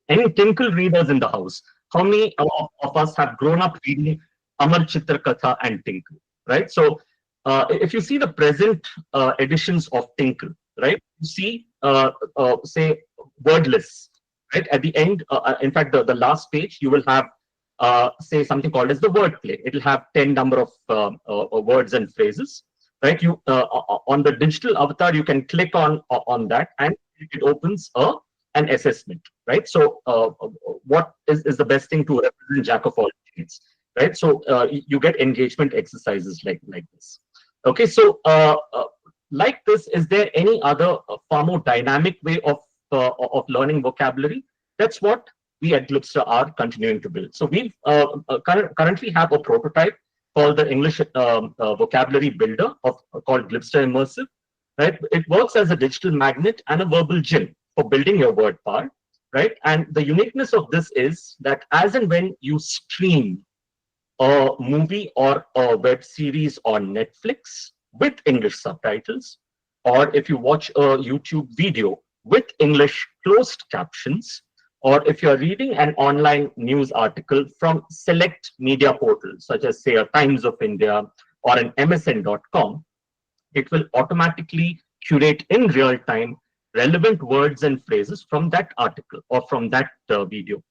any Tinkle readers in the house, how many of us have grown up reading Amar Chitra Katha and Tinkle, right? So if you see the present editions of Tinkle, right, you see, say, wordless, right? At the end, in fact, the last page, you will have, say, something called as the wordplay. It will have 10 number of words and phrases, right? You on the digital avatar, you can click on that, and it opens an assessment, right? So what is the best thing to represent jack of all trades, right? So you get engagement exercises like this. Okay, so like this, is there any other far more dynamic way of learning vocabulary? That's what we at Glipster are continuing to build. So we currently have a prototype called the English Vocabulary Builder called Glipster Immersive, right? It works as a digital magnet and a verbal gym for building your word power, right? And the uniqueness of this is that as and when you stream a movie or a web series on Netflix, with English subtitles, or if you watch a YouTube video with English closed captions, or if you're reading an online news article from select media portals, such as say a Times of India or an MSN.com, it will automatically curate in real time relevant words and phrases from that article or from that video,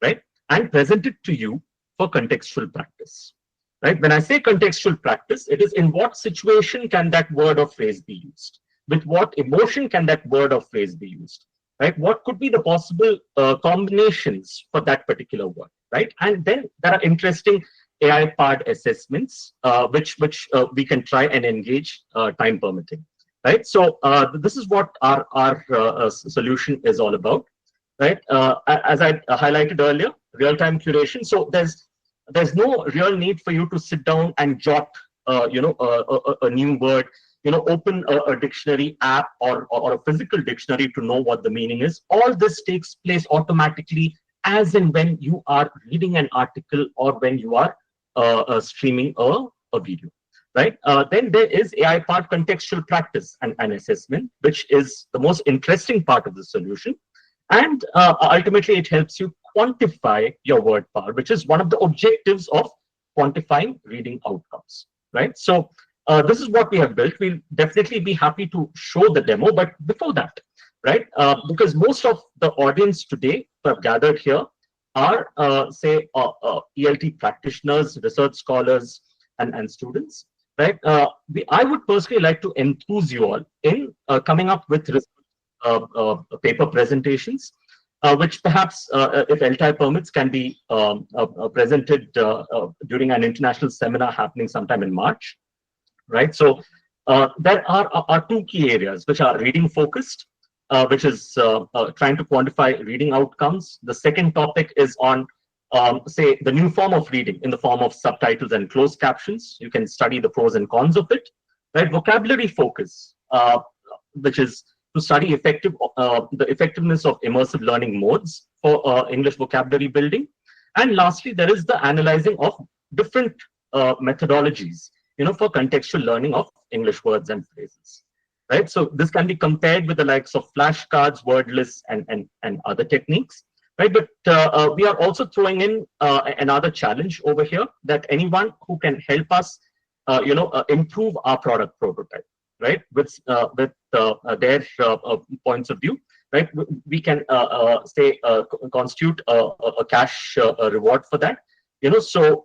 right? And present it to you for contextual practice, right? When I say contextual practice, it is in what situation can that word or phrase be used? With what emotion can that word or phrase be used, right? What could be the possible combinations for that particular word, right? And then there are interesting AI-powered assessments, which we can try and engage time permitting, right? So this is what our solution is all about, right? As I highlighted earlier, real-time curation. So there's no real need for you to sit down and jot, a new word, open a dictionary app or a physical dictionary to know what the meaning is. All this takes place automatically as and when you are reading an article or when you are streaming a video, right? Then there is AI-powered contextual practice and assessment, which is the most interesting part of the solution. And ultimately, it helps you quantify your word power, which is one of the objectives of quantifying reading outcomes, right? So this is what we have built. We'll definitely be happy to show the demo, but before that, right, because most of the audience today who have gathered here are, say, ELT practitioners, research scholars, and students, right? I would personally like to enthuse you all in coming up with paper presentations, which perhaps, if ELTAI permits, can be presented during an international seminar happening sometime in March, right? So there are two key areas, which are reading focused, which is trying to quantify reading outcomes. The second topic is on, say, the new form of reading in the form of subtitles and closed captions. You can study the pros and cons of it, right? Vocabulary focus, which is to study the effectiveness of immersive learning modes for English vocabulary building. And lastly, there is the analyzing of different methodologies, for contextual learning of English words and phrases, right? So this can be compared with the likes of flashcards, word lists, and other techniques, right? But we are also throwing in another challenge over here, that anyone who can help us, improve our product prototype, right? With their points of view, right? We can say constitute a cash reward for that, So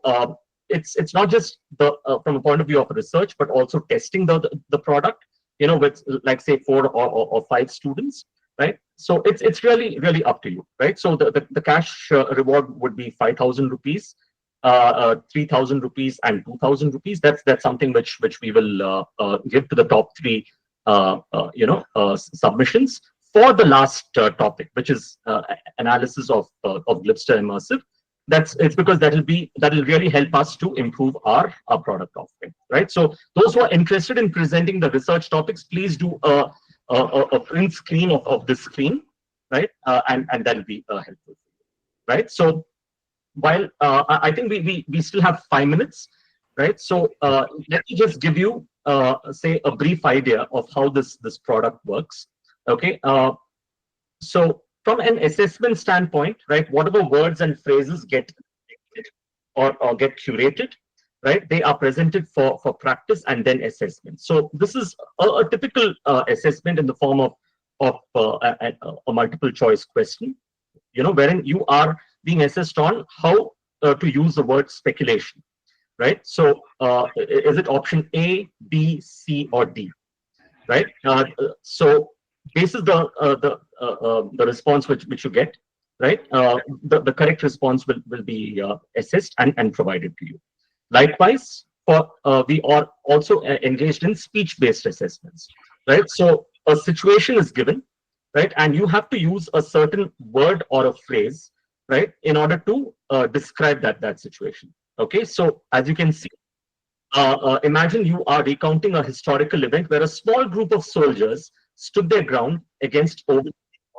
it's not just from a point of view of research, but also testing the product, with, like, say, 4 or 5 students, right? So it's really up to you, right? So the cash reward would be 5,000 rupees, 3,000 rupees, and 2,000 rupees. That's something which we will give to the top 3 submissions for the last topic, which is analysis of Glipster Immersive. It's because that will really help us to improve our product offering, right? So those who are interested in presenting the research topics, please do a print screen of this screen, right? And that will be helpful, right? So while I think we still have 5 minutes, right? So let me just give you say a brief idea of how this product works. Okay, so from an assessment standpoint, right, whatever words and phrases get or get curated, right, they are presented for practice and then assessment. So this is a typical assessment in the form of a multiple choice question, wherein you are being assessed on how to use the word speculation, right? So is it option A, B, C, or D, right? So this is the response which you get, right? The correct response will be assessed and provided to you. Likewise, we are also engaged in speech-based assessments, right? So a situation is given, right, and you have to use a certain word or a phrase, right, in order to describe that situation. Okay, so as you can see, imagine you are recounting a historical event where a small group of soldiers stood their ground against overwhelming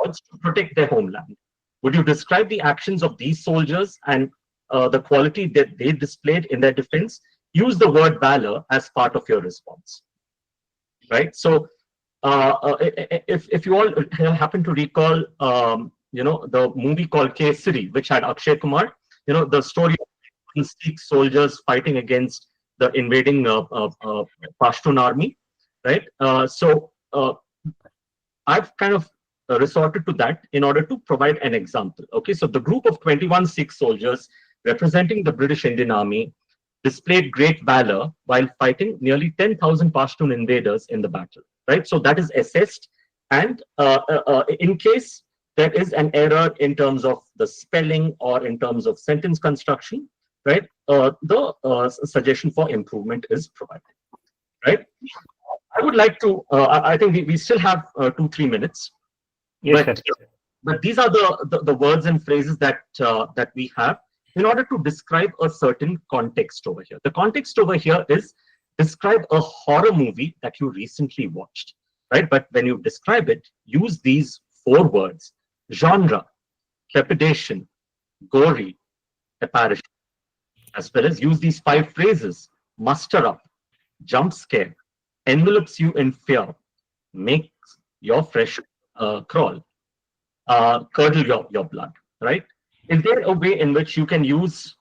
odds to protect their homeland. Would you describe the actions of these soldiers and the quality that they displayed in their defense? Use the word valor as part of your response. right? So if you all happen to recall, the movie called Kesari, which had Akshay Kumar, the story of Sikh soldiers fighting against the invading Pashtun army, right? I've kind of resorted to that in order to provide an example. Okay, so the group of 21 Sikh soldiers representing the British Indian Army displayed great valor while fighting nearly 10,000 Pashtun invaders in the battle, right? So that is assessed, and in case there is an error in terms of the spelling or in terms of sentence construction, right, the suggestion for improvement is provided, right? I would like to, I think we still have 2-3 minutes, Yes, but sir. but these are the words and phrases that that we have in order to describe a certain context over here. The context over here is describe a horror movie that you recently watched, right? But when you describe it, use these 4 words: genre, trepidation, gory, apparition, as well as use these 5 phrases: muster up, jump scare, envelops you in fear, makes your fresh crawl, curdle your blood, right? Is there a way in which you can use,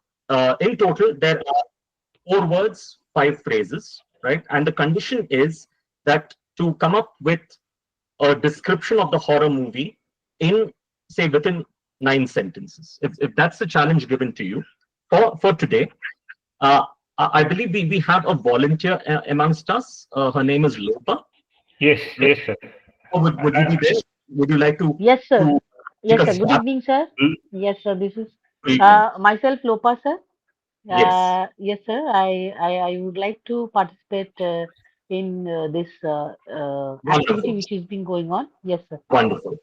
in total, there are 4 words, 5 phrases, right? And the condition is that to come up with a description of the horror movie in, say, within 9 sentences. If that's the challenge given to you for today, I believe we have a volunteer amongst us. Her name is Lopa. Yes, yes, sir. Would you be there? Would you like to Yes, sir. to Yes, take a sir. Good stab? evening, sir. Yes, sir. This is Evening. myself, Lopa, sir. Yes, Yes, sir. I would like to participate in this activity wonderful, which has been going on. Yes, sir. wonderful.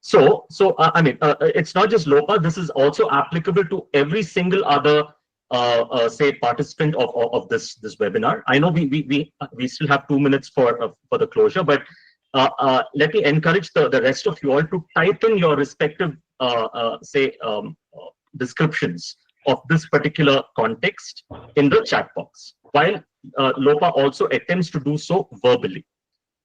So I mean, it's not just Lopa. This is also applicable to every single other, say, participant of this webinar. I know we still have 2 minutes for the closure, but let me encourage the rest of you all to type in your respective, say, descriptions of this particular context in the chat box, while Lopa also attempts to do so verbally.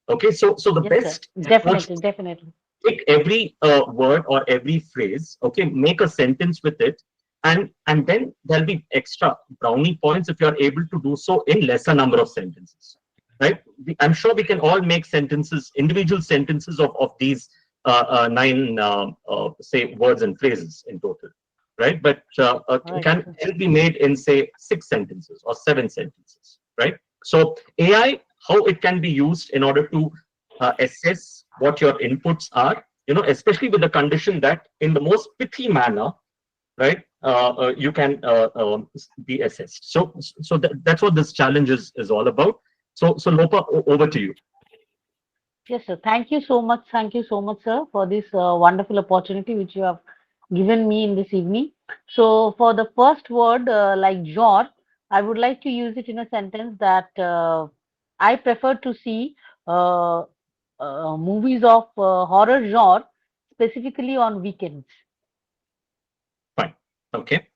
Okay, so the Yes, sir. best approach, Definitely, definitely. take every word or every phrase, okay, make a sentence with it, and then there'll be extra brownie points if you're able to do so in lesser number of sentences, right? I'm sure we can all make sentences, individual sentences of these 9, say, words and phrases in total, right? But Right, can sir. it be made in, say, 6 sentences or 7 sentences, right? So AI, how it can be used in order to assess what your inputs are, especially with the condition that in the most pithy manner, right, you can be assessed. So that's what this challenge is all about. So Lopa, over to you. Yes, sir. Thank you so much. Thank you so much, sir, for this wonderful opportunity which you have given me in this evening. So, for the first word, like genre, I would like to use it in a sentence that I prefer to see uh, movies of horror genre specifically on weekends. Fine. Okay.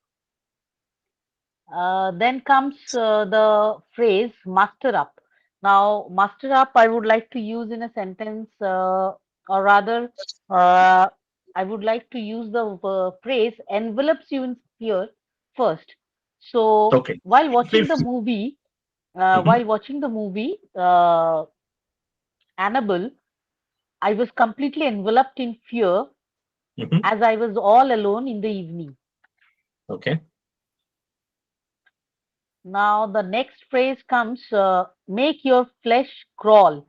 Then comes the phrase muster up. Now, muster up, I would like to use in a sentence, or rather, uh, I would like to use the phrase envelops you in fear first. So, Okay. while Feel watching the free. movie, Mhm, Annabelle, I was completely enveloped in fear mhm. as I was all alone in the evening. Okay. Now, the next phrase comes, make your flesh crawl.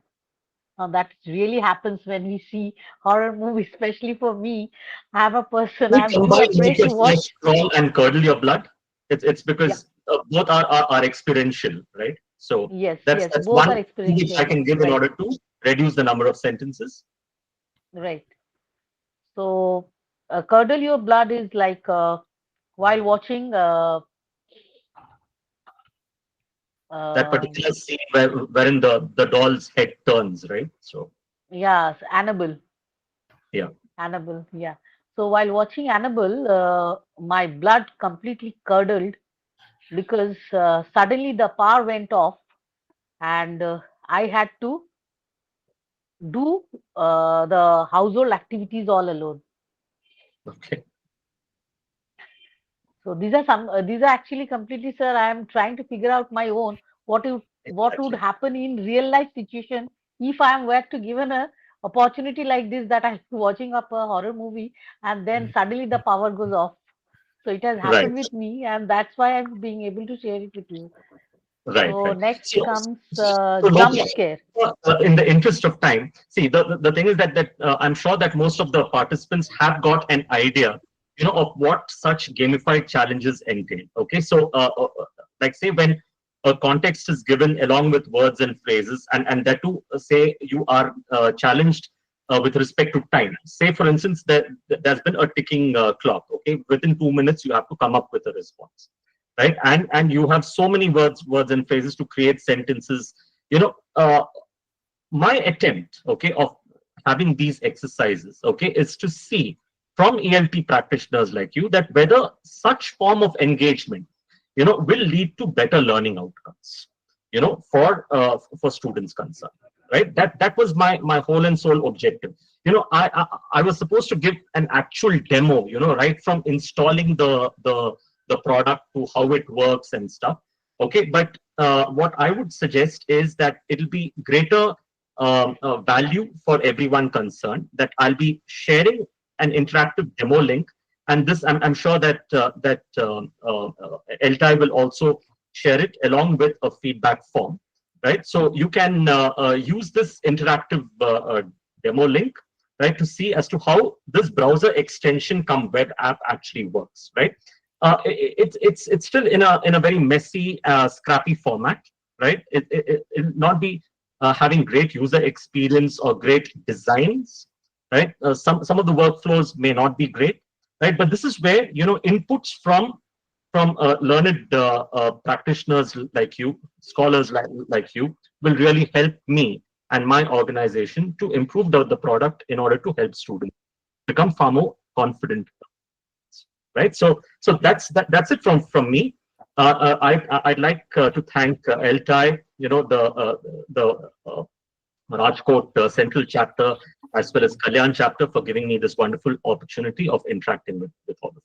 Now, that really happens when we see horror movies, especially for me. I'm a person, We I'm too combine make afraid your to flesh watch. crawl and curdle your blood. It's Yeah, because both are experiential, right? So yes, that's yes, that's both one are thing which I experiential. can give in Right, order to reduce the number of sentences. right. So, curdle your blood is like while watching, That uh, particular scene wherein the doll's head turns, right? So yes, Annabelle. yeah. Annabelle, yeah. So, while watching Annabelle, my blood completely curdled because suddenly the power went off and I had to do the household activities all alone. Okay. So these are these are actually completely, sir. I am trying to figure out my own what would Exactly. happen in real life situation if I am were to given a opportunity like this, that I'm watching up a horror movie and then suddenly the power goes off. So it has Right. happened with me, and that's why I'm being able to share it with you. Right. So Right. next So, comes jump Loki, scare. in the interest of time, see, the thing is that I'm sure that most of the participants have got an idea, of what such gamified challenges entail. Okay, so like say when a context is given along with words and phrases, and that too, say you are challenged with respect to time. Say, for instance, that there's been a ticking clock. Okay, within 2 minutes you have to come up with a response, right? And you have so many words and phrases to create sentences. My attempt, okay, of having these exercises, okay, is to see from ELT practitioners like you that whether such form of engagement, will lead to better learning outcomes, for students concerned, right? That was my whole and sole objective. I was supposed to give an actual demo, right from installing the product to how it works and stuff. Okay, but what I would suggest is that it'll be greater value for everyone concerned, that I'll be sharing an interactive demo link, and this I'm sure that ELTAI will also share it along with a feedback form, right? So you can use this interactive demo link, right, to see as to how this browser extension come web app actually works, right? It's still in a very messy, scrappy format, right? It'll not be having great user experience or great designs, right? Some of the workflows may not be great, right? But this is where inputs from learned practitioners like you, scholars like you, will really help me and my organization to improve the product in order to help students become far more confident, right? So that's it from me. I'd like to thank ELTAI, the Rajkot Central chapter, as well as Kalyan chapter, for giving me this wonderful opportunity of interacting with all of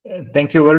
you. Thank you very